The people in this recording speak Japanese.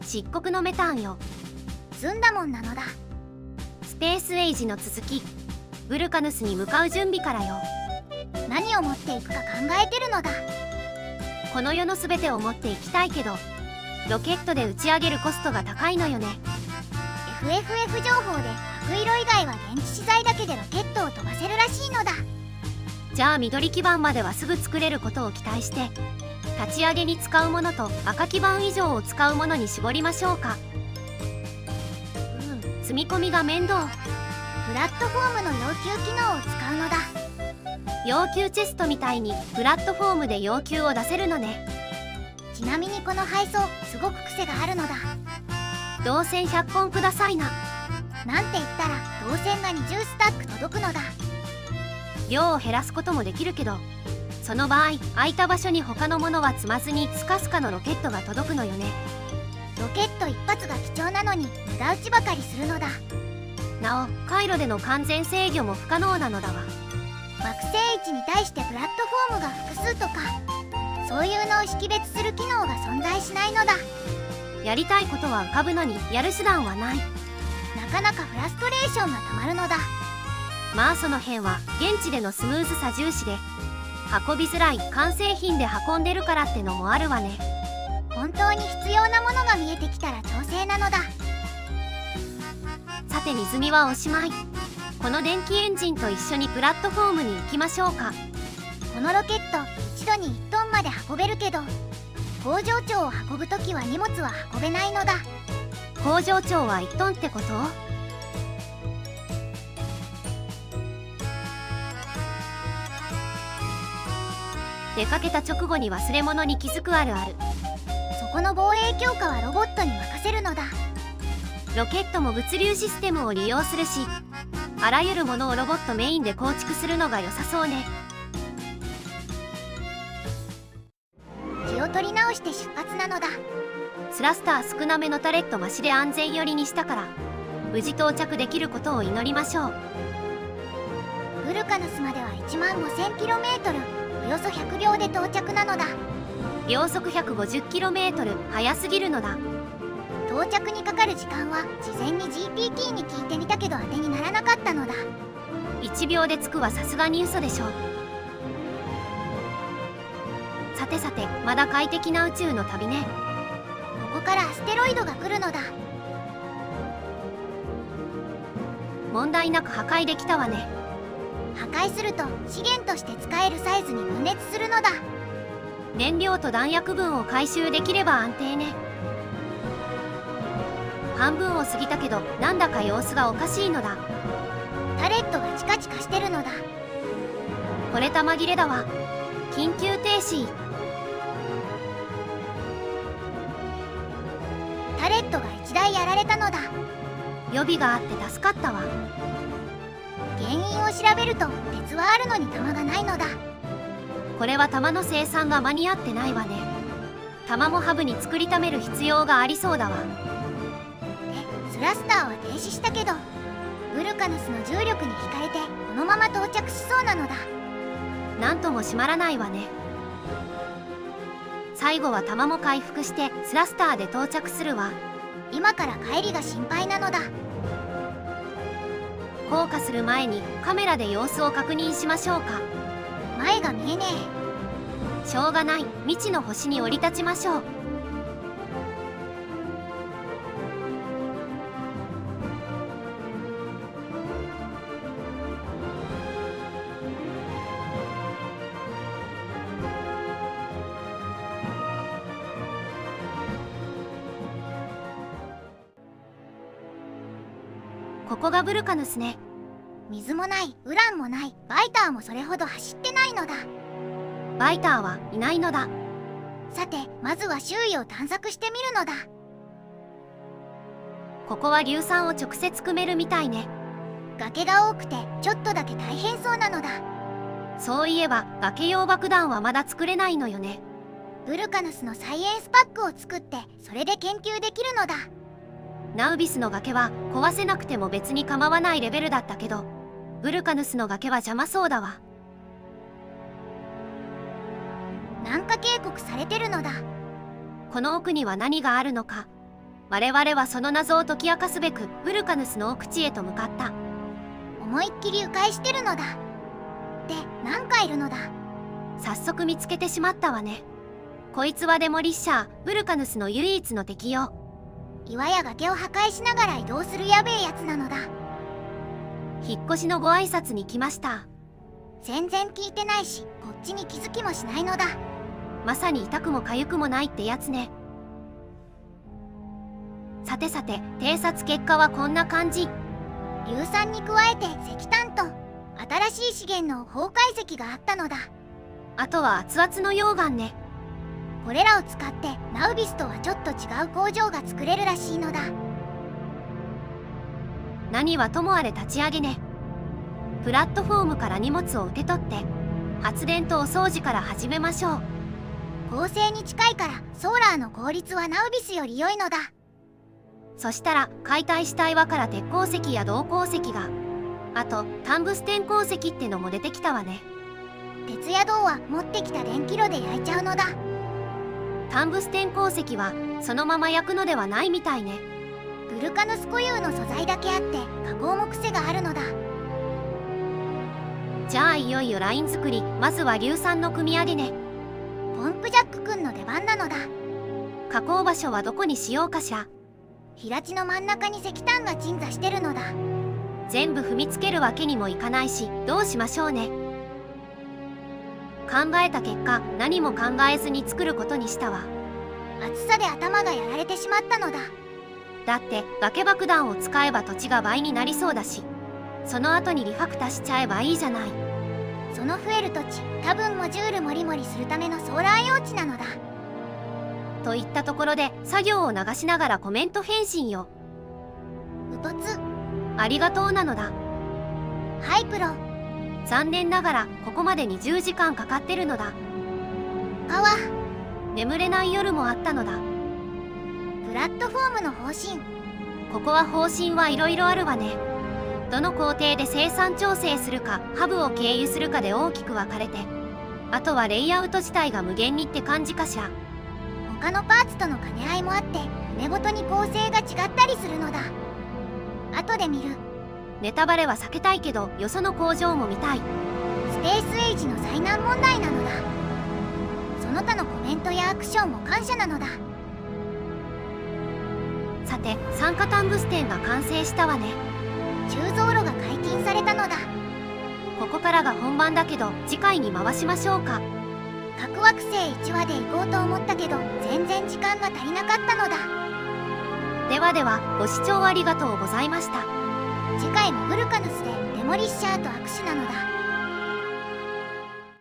漆黒のメタンよ。済んだもんなのだ。スペースエイジの続き、ブルカヌスに向かう準備からよ。何を持っていくか考えてるのだ。この世の全てを持っていきたいけど、ロケットで打ち上げるコストが高いのよね。FFF 情報で白色以外は電池資材だけでロケットを飛ばせるらしいのだ。じゃあ緑基板まではすぐ作れることを期待して、立ち上げに使うものと赤基板以上を使うものに絞りましょうか。積み込みが面倒。プラットフォームの要求機能を使うのだ。要求チェストみたいにプラットフォームで要求を出せるのね。ちなみにこの配送すごく癖があるのだ。銅線100本くださいな。なんて言ったら銅線が20スタック届くのだ。量を減らすこともできるけど、その場合空いた場所に他のものは積まずにスカスカのロケットが届くのよね。ロケット一発が貴重なのに無駄打ちばかりするのだ。なお回路での完全制御も不可能なのだわ。惑星位置に対してプラットフォームが複数とか、そういうのを識別する機能が存在しないのだ。やりたいことは浮かぶのにやる手段はない。なかなかフラストレーションがたまるのだ。まあその辺は現地でのスムーズさ重視で、運びづらい完成品で運んでるからってのもあるわね。本当に必要なものが見えてきたら調整なのだ。さて水着はおしまい。この電気エンジンと一緒にプラットフォームに行きましょうか。このロケット一度に1トンまで運べるけど、工場長を運ぶときは荷物は運べないのだ。工場長は1トンってこと？出かけた直後に忘れ物に気づくあるある。そこの防衛強化はロボットに任せるのだ。ロケットも物流システムを利用するし、あらゆるものをロボットメインで構築するのが良さそうね。気を取り直して出発なのだ。スラスター少なめのタレット増しで安全寄りにしたから、無事到着できることを祈りましょう。ブルカヌスまでは15000km、およそ100秒で到着なのだ。秒速 150km、速すぎるのだ。到着にかかる時間は事前に GPT に聞いてみたけど当てにならなかったのだ。1秒で着くはさすがに嘘でしょ。さてさて、まだ快適な宇宙の旅ね。ここからアステロイドが来るのだ。問題なく破壊できたわね。破壊すると資源として使えるサイズに分裂するのだ。燃料と弾薬分を回収できれば安定ね。半分を過ぎたけど、なんだか様子がおかしいのだ。タレットがチカチカしてるのだ。これ弾切れだわ。緊急停止。タレットが1台やられたのだ。予備があって助かったわ。原因を調べると鉄はあるのに弾がないのだ。これは弾の生産が間に合ってないわね。弾もハブに作りためる必要がありそうだわ。スラスターは停止したけど、ブルカヌスの重力に引かれてこのまま到着しそうなのだ。なんとも閉まらないわね。最後は弾も回復してスラスターで到着するわ。今から帰りが心配なのだ。降下する前にカメラで様子を確認しましょうか。前が見えねしょうがない、未知の星に降り立ちましょう。ここがブルカヌスね。水もない、ウランもない、バイターもそれほど走ってないのだ。バイターはいないのだ。さて、まずは周囲を探索してみるのだ。ここは硫酸を直接汲めるみたいね。崖が多くてちょっとだけ大変そうなのだ。そういえば崖用爆弾はまだ作れないのよね。ブルカヌスのサイエンスパックを作ってそれで研究できるのだ。ナウビスの崖は壊せなくても別に構わないレベルだったけど、ブルカヌスの崖は邪魔そうだわ。南下警告されてるのだ。この奥には何があるのか。我々はその謎を解き明かすべくブルカヌスの奥地へと向かった。思いっきり迂回してるのだ。で、何かいるのだ。早速見つけてしまったわね。こいつはデモリッシャー、ブルカヌスの唯一の敵よ。岩や崖を破壊しながら移動するやべえやつなのだ。引っ越しのご挨拶に来ました。全然聞いてないし、こっちに気づきもしないのだ。まさに痛くも痒くもないってやつね。さてさて、偵察結果はこんな感じ。硫酸に加えて石炭と新しい資源の崩壊石があったのだ。あとは熱々の溶岩ね。これらを使ってナウビスとはちょっと違う工場が作れるらしいのだ。何はともあれ立ち上げね。プラットフォームから荷物を受け取って発電とお掃除から始めましょう。恒星に近いからソーラーの効率はナウビスより良いのだ。そしたら解体した岩から鉄鉱石や銅鉱石が、あとタングステン鉱石ってのも出てきたわね。鉄や銅は持ってきた電気炉で焼いちゃうのだ。タングステン鉱石はそのまま焼くのではないみたいね。ブルカヌス固有の素材だけあって加工も癖があるのだ。じゃあいよいよライン作り。まずは硫酸の組み上げね。ポンプジャックくんの出番なのだ。加工場所はどこにしようかしら。平地の真ん中に石炭が鎮座してるのだ。全部踏みつけるわけにもいかないし、どうしましょうね。考えた結果、何も考えずに作ることにしたわ。暑さで頭がやられてしまったのだ。だって崖爆弾を使えば土地が倍になりそうだし、その後にリファクタしちゃえばいいじゃない。その増える土地、多分モジュールもりもりするためのソーラー用地なのだ。といったところで作業を流しながらコメント返信よ。うとつ。ありがとうなのだ。はいプロ。残念ながらここまでに10時間かかってるのだ。かわ。眠れない夜もあったのだ。プラットフォームの方針。ここは方針はいろいろあるわね。どの工程で生産調整するか、ハブを経由するかで大きく分かれて、あとはレイアウト自体が無限にって感じかしら。他のパーツとの兼ね合いもあって船ごとに構成が違ったりするのだ。後で見る。ネタバレは避けたいけど、よその工場も見たい。スペースエイジの災難問題なのだ。その他のコメントやアクションも感謝なのだ。さて、酸化タングステンが完成したわね。鋳造炉が解禁されたのだ。ここからが本番だけど、次回に回しましょうか。核惑星1話で行こうと思ったけど全然時間が足りなかったのだ。ではでは、ご視聴ありがとうございました。次回もブルカヌスでデモリッシャーと握手なのだ。